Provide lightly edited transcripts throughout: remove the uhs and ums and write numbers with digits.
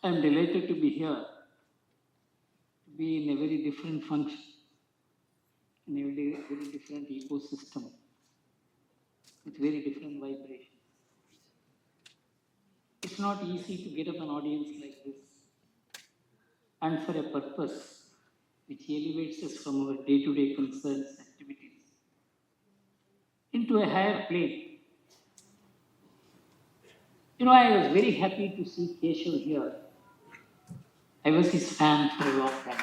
I am delighted to be here, to be in a very different function, in a very different ecosystem, with very different vibrations. It's not easy to get up an audience like this, and for a purpose which elevates us from our day-to-day concerns and activities into a higher plane. I was very happy to see Keshav here. I was his fan for a long time.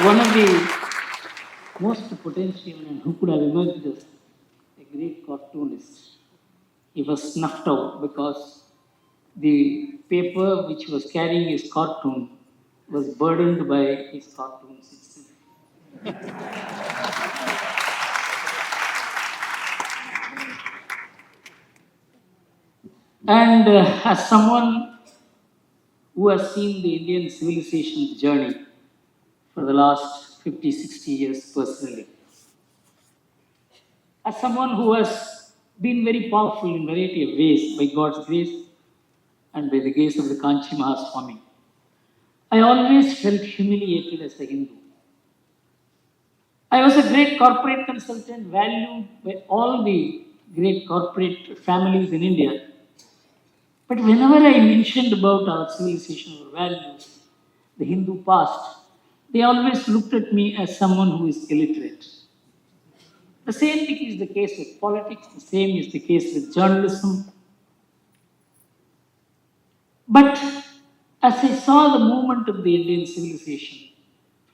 One of the most potential and who could have emerged as a great cartoonist. He was snuffed out because the paper which was carrying his cartoon was burdened by his cartoons itself. And as someone who has seen the Indian civilization's journey for the last 50, 60 years personally, as someone who has been very powerful in variety of ways by God's grace and by the grace of the Kanchi Mahaswami, I always felt humiliated as a Hindu. I was a great corporate consultant, valued by all the great corporate families in India. But whenever I mentioned about our civilization or values, the Hindu past, they always looked at me as someone who is illiterate. The same thing is the case with politics, the same is the case with journalism. But as I saw the movement of the Indian civilization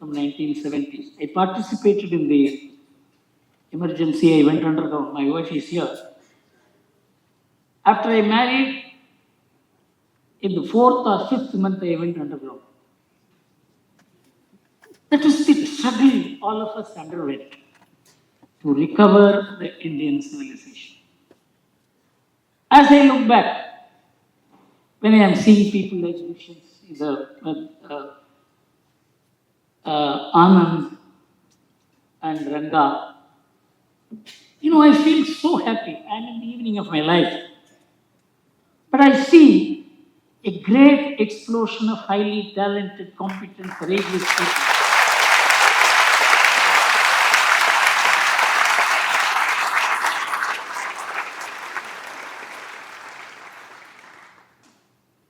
from 1970s, I participated in the emergency. I went underground. My wife is here. After I married, in the 4th or 5th month, I went underground. That was the struggle all of us underwent to recover the Indian civilization. As I look back, when I am seeing people like Anand and Ranga, I feel so happy. I'm in the evening of my life. But I see a great explosion of highly talented, competent, courageous people.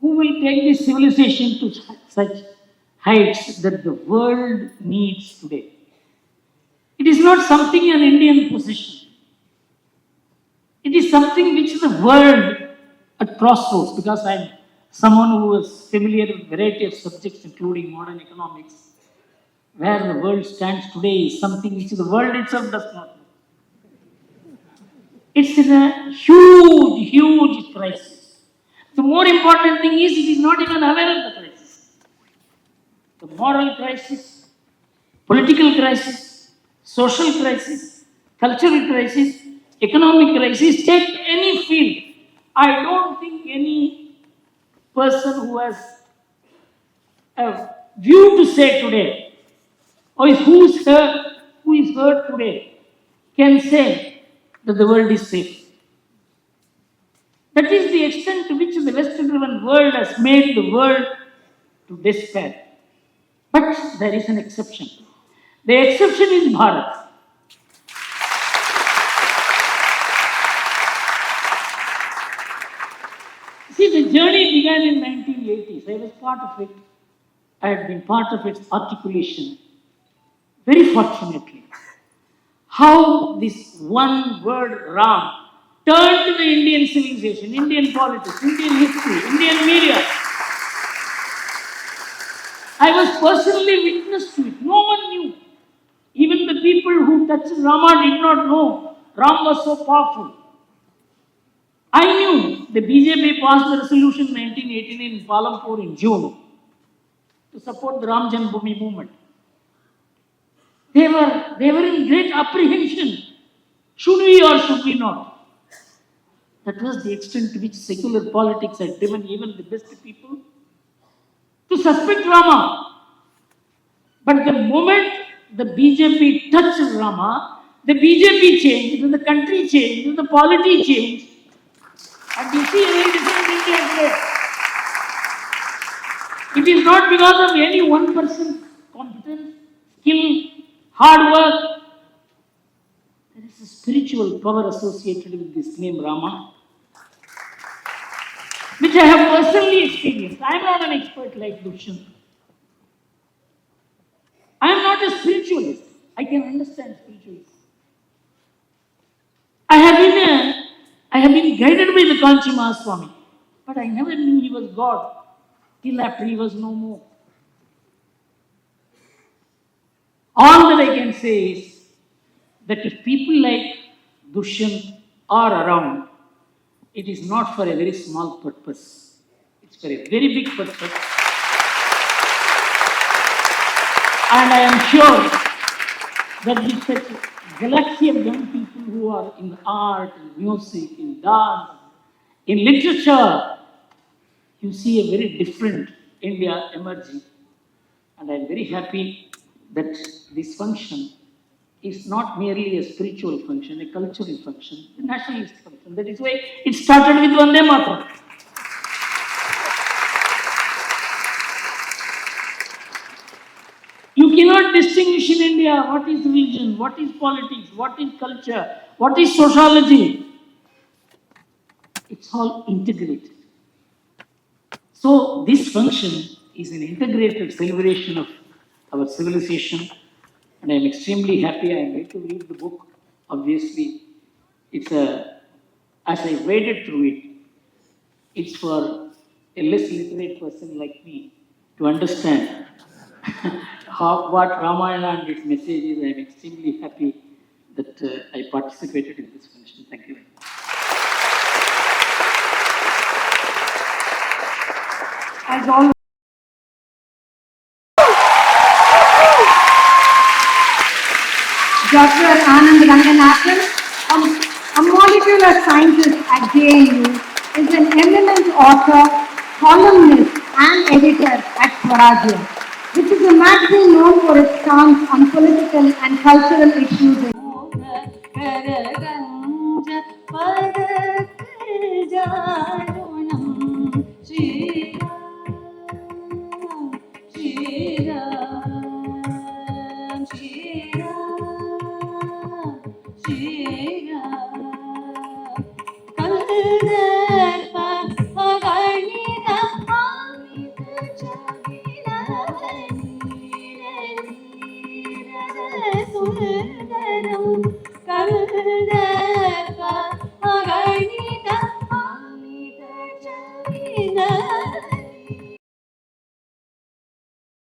Who will take this civilization to such heights that the world needs today? It is not something an Indian possession. It is something which the world at crossroads, because I'm someone who is familiar with a variety of subjects, including modern economics, where the world stands today is something which the world itself does not know. It's in a huge, huge crisis. The more important thing is it is not even aware of the crisis. The moral crisis, political crisis, social crisis, cultural crisis, economic crisis, take any field. I don't think any person who has a view to say today, or who is heard today, can say that the world is safe. That is the extent to which the Western-driven world has made the world to despair. But there is an exception. The exception is Bharat. See, the journey began in 1980s. I was part of it. I had been part of its articulation. Very fortunately, how this one word Ram turned the Indian civilization, Indian politics, Indian history, Indian media. I was personally witness to it. No one knew. Even the people who touched Rama did not know Ram was so powerful. I knew the BJP passed the resolution 1918 in Palampur in June to support the Ram Janmabhoomi movement. They were in great apprehension. Should we or should we not? That was the extent to which secular politics had driven even the best people to suspect Rama. But the moment the BJP touched Rama, the BJP changed, the country changed, the polity changed. And you see a very different India. India today. It is not because of any one person's competence, skill, hard work. There is a spiritual power associated with this name Rama, which I have personally experienced. I am not an expert like Dushyant. I am not a spiritualist. I can understand spiritualism. I have been guided by the Kanchi Mahaswami, but I never knew he was God till after he was no more. All that I can say is that if people like Dushyant are around, it is not for a very small purpose. It's for a very big purpose. And I am sure that with such a galaxy of young people who are in art, in music, in dance, in literature, you see a very different India emerging. And I am very happy that this function is not merely a spiritual function, a cultural function, a nationalist function. That is why it started with Vande Mataram. You cannot distinguish in India what is religion, what is politics, what is culture, what is sociology. It's all integrated. So this function is an integrated celebration of our civilization, and I am extremely happy. I am going to read the book. Obviously, as I waded through it, it's for a less literate person like me to understand what Ramayana and its message is. I am extremely happy that I participated in this function. Thank you very much. As always, Dr. Anand Ranganathan, a molecular scientist at JNU, is an eminent author, columnist, and editor at Swarajya, which is a magazine known for its stance on political and cultural issues in